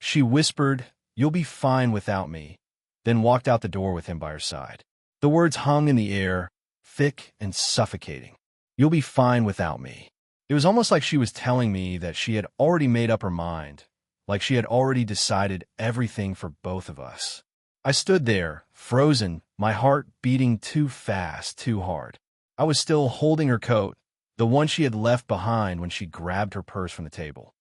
She whispered, "You'll be fine without me," then walked out the door with him by her side. The words hung in the air, thick and suffocating. "You'll be fine without me." It was almost like she was telling me that she had already made up her mind, like she had already decided everything for both of us. I stood there, frozen, my heart beating too fast, too hard. I was still holding her coat, the one she had left behind when she grabbed her purse from the table.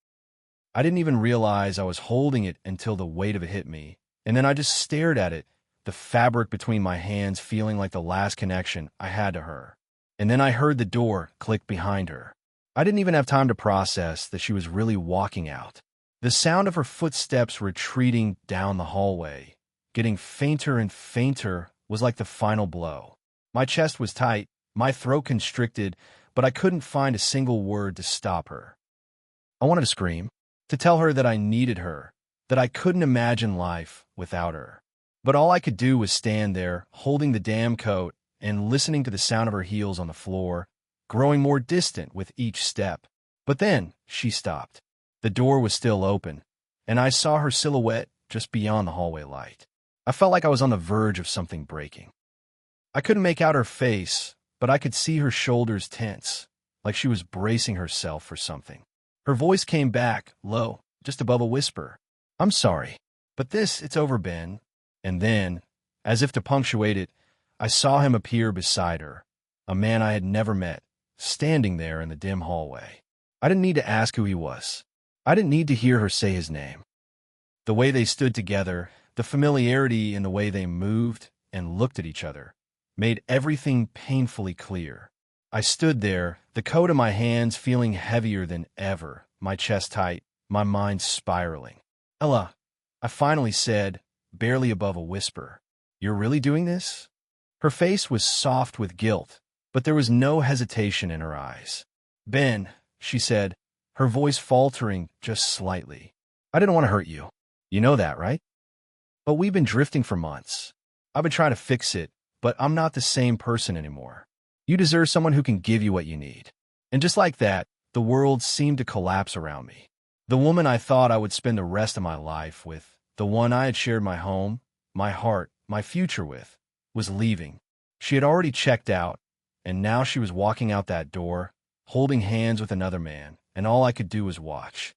I didn't even realize I was holding it until the weight of it hit me, and then I just stared at it, the fabric between my hands feeling like the last connection I had to her. And then I heard the door click behind her. I didn't even have time to process that she was really walking out. The sound of her footsteps retreating down the hallway, getting fainter and fainter, was like the final blow. My chest was tight, my throat constricted, but I couldn't find a single word to stop her. I wanted to scream, to tell her that I needed her, that I couldn't imagine life without her. But all I could do was stand there, holding the damn coat and listening to the sound of her heels on the floor, growing more distant with each step. But then she stopped. The door was still open, and I saw her silhouette just beyond the hallway light. I felt like I was on the verge of something breaking. I couldn't make out her face, but I could see her shoulders tense, like she was bracing herself for something. Her voice came back, low, just above a whisper. "I'm sorry, but it's over, Ben." And then, as if to punctuate it, I saw him appear beside her, a man I had never met, standing there in the dim hallway. I didn't need to ask who he was. I didn't need to hear her say his name. The way they stood together, the familiarity in the way they moved and looked at each other, made everything painfully clear. I stood there, the coat in my hands feeling heavier than ever, my chest tight, my mind spiraling. "Ella," I finally said, barely above a whisper, "you're really doing this?" Her face was soft with guilt, but there was no hesitation in her eyes. "Ben," she said, her voice faltering just slightly, "I didn't want to hurt you. You know that, right? But we've been drifting for months. I've been trying to fix it, but I'm not the same person anymore. You deserve someone who can give you what you need." And just like that, the world seemed to collapse around me. The woman I thought I would spend the rest of my life with, the one I had shared my home, my heart, my future with, was leaving. She had already checked out, and now she was walking out that door, holding hands with another man, and all I could do was watch.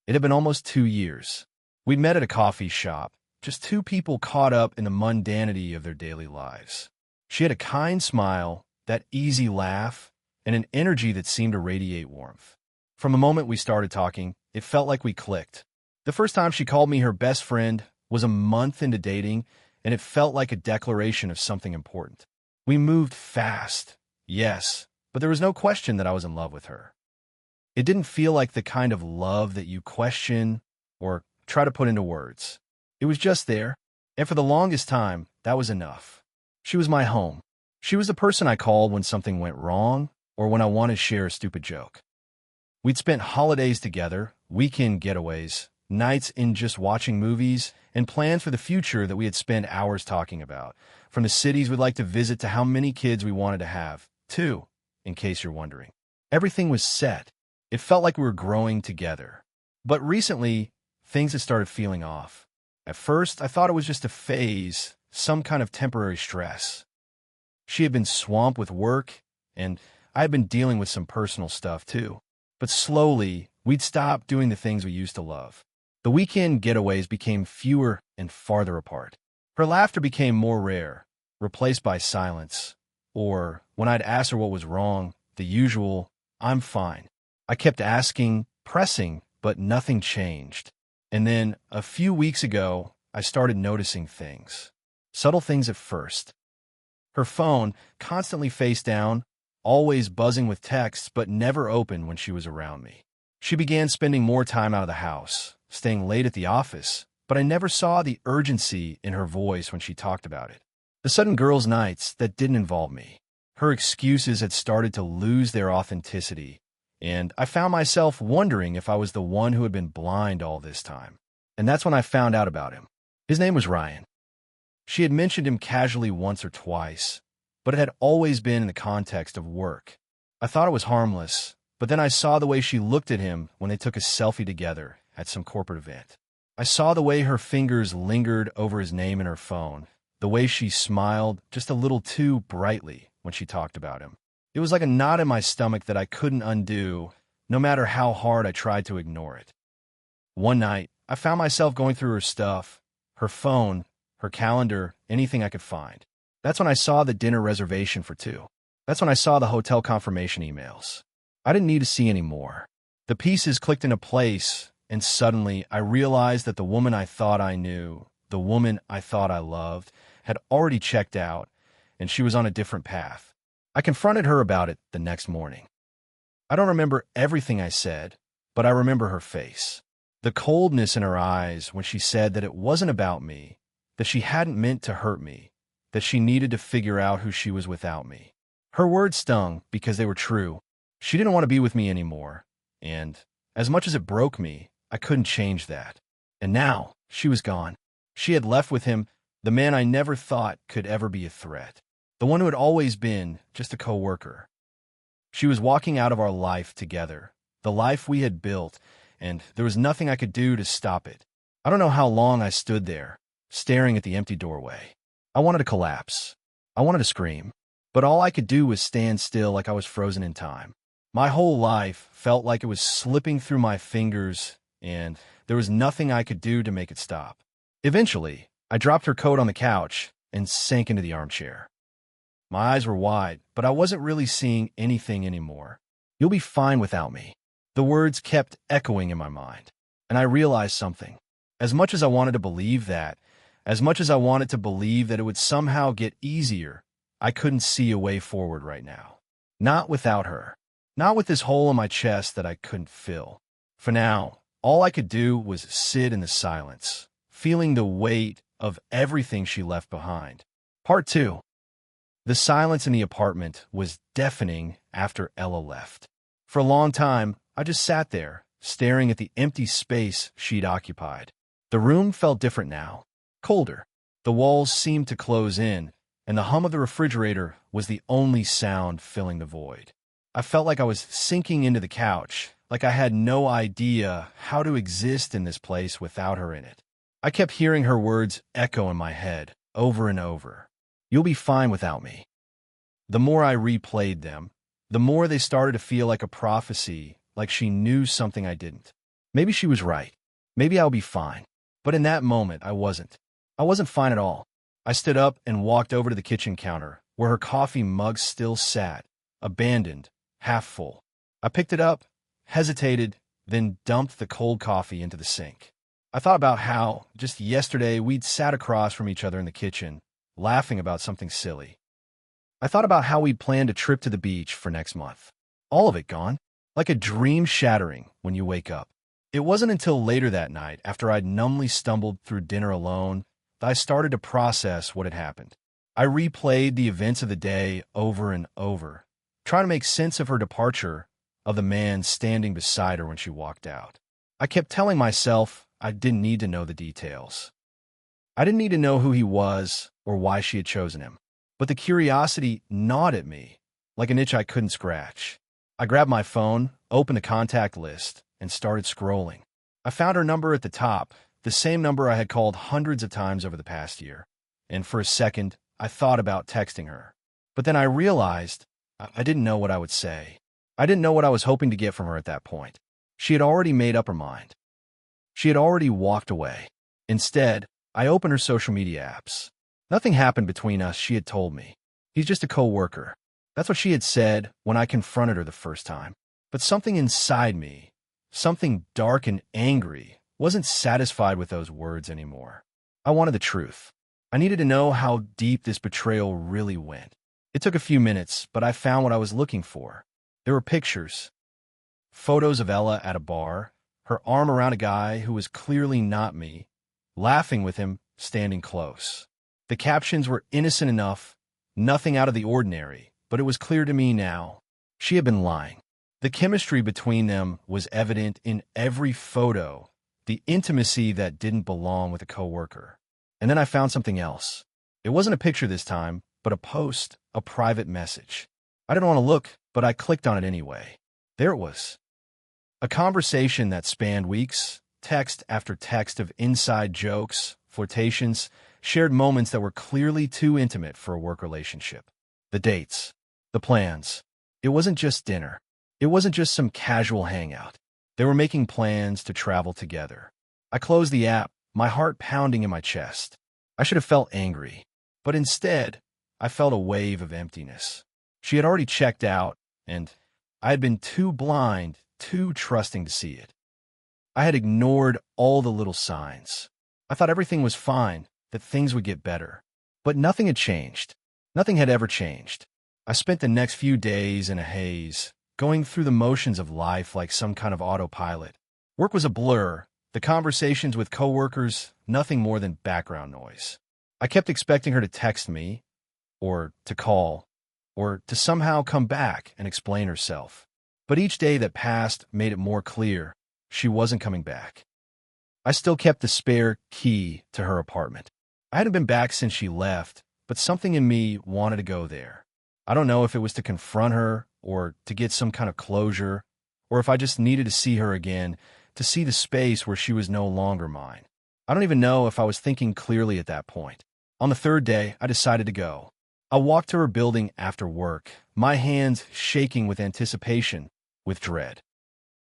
It had been almost 2 years. We'd met at a coffee shop, just two people caught up in the mundanity of their daily lives. She had a kind smile, that easy laugh, and an energy that seemed to radiate warmth. From the moment we started talking, it felt like we clicked. The first time she called me her best friend was a month into dating, and it felt like a declaration of something important. We moved fast, yes, but there was no question that I was in love with her. It didn't feel like the kind of love that you question or try to put into words. It was just there, and for the longest time, that was enough. She was my home. She was the person I called when something went wrong or when I wanted to share a stupid joke. We'd spent holidays together, weekend getaways, nights in just watching movies, and plans for the future that we had spent hours talking about, from the cities we'd like to visit to how many kids we wanted to have. 2, in case you're wondering. Everything was set. It felt like we were growing together. But recently, things had started feeling off. At first, I thought it was just a phase, some kind of temporary stress. She had been swamped with work, and I had been dealing with some personal stuff too. But slowly, we'd stopped doing the things we used to love. The weekend getaways became fewer and farther apart. Her laughter became more rare, replaced by silence. Or, when I'd ask her what was wrong, the usual, "I'm fine." I kept asking, pressing, but nothing changed. And then, a few weeks ago, I started noticing things. Subtle things at first. Her phone, constantly face down, always buzzing with texts, but never open when she was around me. She began spending more time out of the house, staying late at the office, but I never saw the urgency in her voice when she talked about it. The sudden girls' nights that didn't involve me. Her excuses had started to lose their authenticity, and I found myself wondering if I was the one who had been blind all this time. And that's when I found out about him. His name was Ryan. She had mentioned him casually once or twice, but it had always been in the context of work. I thought it was harmless, but then I saw the way she looked at him when they took a selfie together at some corporate event. I saw the way her fingers lingered over his name in her phone, the way she smiled just a little too brightly when she talked about him. It was like a knot in my stomach that I couldn't undo, no matter how hard I tried to ignore it. One night, I found myself going through her stuff, her phone, her calendar, anything I could find. That's when I saw the dinner reservation for two. That's when I saw the hotel confirmation emails. I didn't need to see any more. The pieces clicked into place, and suddenly I realized that the woman I thought I knew, the woman I thought I loved, had already checked out, and she was on a different path. I confronted her about it the next morning. I don't remember everything I said, but I remember her face. The coldness in her eyes when she said that it wasn't about me, that she hadn't meant to hurt me, that she needed to figure out who she was without me. Her words stung because they were true. She didn't want to be with me anymore, and as much as it broke me, I couldn't change that. And now, she was gone. She had left with him, the man I never thought could ever be a threat, the one who had always been just a coworker. She was walking out of our life together, the life we had built, and there was nothing I could do to stop it. I don't know how long I stood there, staring at the empty doorway. I wanted to collapse. I wanted to scream. But all I could do was stand still like I was frozen in time. My whole life felt like it was slipping through my fingers, and there was nothing I could do to make it stop. Eventually, I dropped her coat on the couch and sank into the armchair. My eyes were wide, but I wasn't really seeing anything anymore. "You'll be fine without me." The words kept echoing in my mind, and I realized something. As much as I wanted to believe that, as much as I wanted to believe that it would somehow get easier, I couldn't see a way forward right now. Not without her. Not with this hole in my chest that I couldn't fill. For now, all I could do was sit in the silence, feeling the weight of everything she left behind. Part 2. The silence in the apartment was deafening after Ella left. For a long time, I just sat there, staring at the empty space she'd occupied. The room felt different now, colder. The walls seemed to close in, and the hum of the refrigerator was the only sound filling the void. I felt like I was sinking into the couch, like I had no idea how to exist in this place without her in it. I kept hearing her words echo in my head, over and over. "You'll be fine without me." The more I replayed them, the more they started to feel like a prophecy, like she knew something I didn't. Maybe she was right. Maybe I'll be fine. But in that moment, I wasn't. I wasn't fine at all. I stood up and walked over to the kitchen counter, where her coffee mug still sat, abandoned, half full. I picked it up, hesitated, then dumped the cold coffee into the sink. I thought about how, just yesterday, we'd sat across from each other in the kitchen, laughing about something silly. I thought about how we'd planned a trip to the beach for next month. All of it gone, like a dream shattering when you wake up. It wasn't until later that night, after I'd numbly stumbled through dinner alone, that I started to process what had happened. I replayed the events of the day over and over, trying to make sense of her departure, of the man standing beside her when she walked out. I kept telling myself I didn't need to know the details. I didn't need to know who he was or why she had chosen him. But the curiosity gnawed at me, like an itch I couldn't scratch. I grabbed my phone, opened a contact list, and started scrolling. I found her number at the top, the same number I had called hundreds of times over the past year. And for a second, I thought about texting her. But then I realized I didn't know what I would say. I didn't know what I was hoping to get from her at that point. She had already made up her mind. She had already walked away. Instead, I opened her social media apps. Nothing happened between us, she had told me. He's just a co-worker. That's what she had said when I confronted her the first time. But something inside me, something dark and angry, wasn't satisfied with those words anymore. I wanted the truth. I needed to know how deep this betrayal really went. It took a few minutes, but I found what I was looking for. There were pictures. Photos of Ella at a bar, her arm around a guy who was clearly not me, laughing with him, standing close. The captions were innocent enough, nothing out of the ordinary, but it was clear to me now. She had been lying. The chemistry between them was evident in every photo, the intimacy that didn't belong with a coworker. And then I found something else. It wasn't a picture this time, but a post, a private message. I didn't want to look, but I clicked on it anyway. There it was. A conversation that spanned weeks, text after text of inside jokes, flirtations, shared moments that were clearly too intimate for a work relationship. The dates, the plans. It wasn't just dinner. It wasn't just some casual hangout. They were making plans to travel together. I closed the app, my heart pounding in my chest. I should have felt angry, but instead, I felt a wave of emptiness. She had already checked out, and I had been too blind, too trusting to see it. I had ignored all the little signs. I thought everything was fine, that things would get better. But nothing had changed. Nothing had ever changed. I spent the next few days in a haze, going through the motions of life like some kind of autopilot. Work was a blur. The conversations with coworkers, nothing more than background noise. I kept expecting her to text me, or to call, or to somehow come back and explain herself. But each day that passed made it more clear she wasn't coming back. I still kept the spare key to her apartment. I hadn't been back since she left, but something in me wanted to go there. I don't know if it was to confront her, or to get some kind of closure, or if I just needed to see her again, to see the space where she was no longer mine. I don't even know if I was thinking clearly at that point. On the third day, I decided to go. I walked to her building after work, my hands shaking with anticipation, with dread.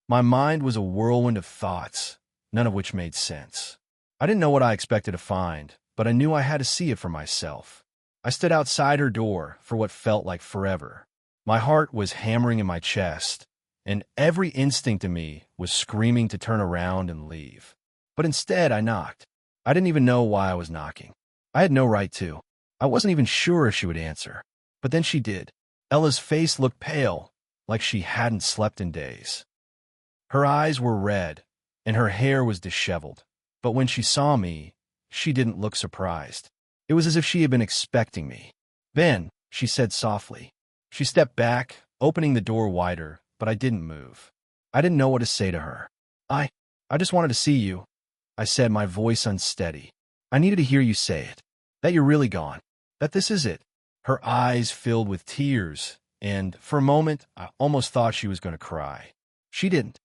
My mind was a whirlwind of thoughts, none of which made sense. I didn't know what I expected to find, but I knew I had to see it for myself. I stood outside her door for what felt like forever. My heart was hammering in my chest, and every instinct in me was screaming to turn around and leave. But instead, I knocked. I didn't even know why I was knocking. I had no right to. I wasn't even sure if she would answer. But then she did. Ella's face looked pale, like she hadn't slept in days. Her eyes were red, and her hair was disheveled. But when she saw me, she didn't look surprised. It was as if she had been expecting me. "Ben," she said softly. She stepped back, opening the door wider, but I didn't move. I didn't know what to say to her. I just wanted to see you," I said, my voice unsteady. "I needed to hear you say it. That you're really gone. That this is it." Her eyes filled with tears, and for a moment, I almost thought she was going to cry. She didn't.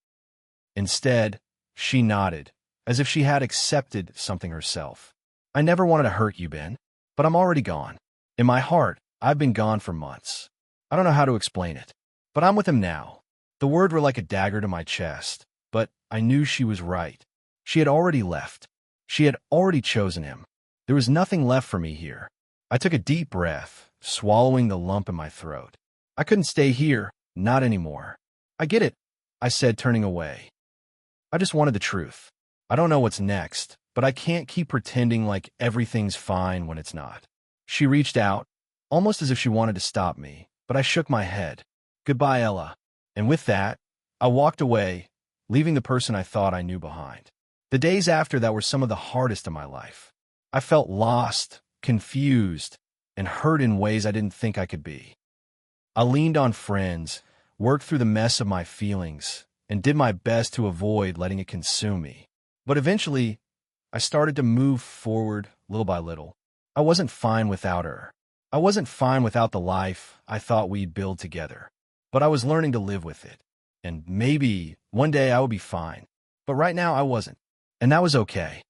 Instead, she nodded, as if she had accepted something herself. "I never wanted to hurt you, Ben, but I'm already gone. In my heart, I've been gone for months. I don't know how to explain it, but I'm with him now." The words were like a dagger to my chest, but I knew she was right. She had already left. She had already chosen him. There was nothing left for me here. I took a deep breath, swallowing the lump in my throat. I couldn't stay here, not anymore. "I get it," I said, turning away. "I just wanted the truth. I don't know what's next, but I can't keep pretending like everything's fine when it's not." She reached out, almost as if she wanted to stop me, but I shook my head. "Goodbye, Ella." And with that, I walked away, leaving the person I thought I knew behind. The days after that were some of the hardest of my life. I felt lost, confused, and hurt in ways I didn't think I could be. I leaned on friends, worked through the mess of my feelings, and did my best to avoid letting it consume me. But eventually, I started to move forward little by little. I wasn't fine without her. I wasn't fine without the life I thought we'd build together. But I was learning to live with it. And maybe one day I would be fine. But right now I wasn't. And that was okay.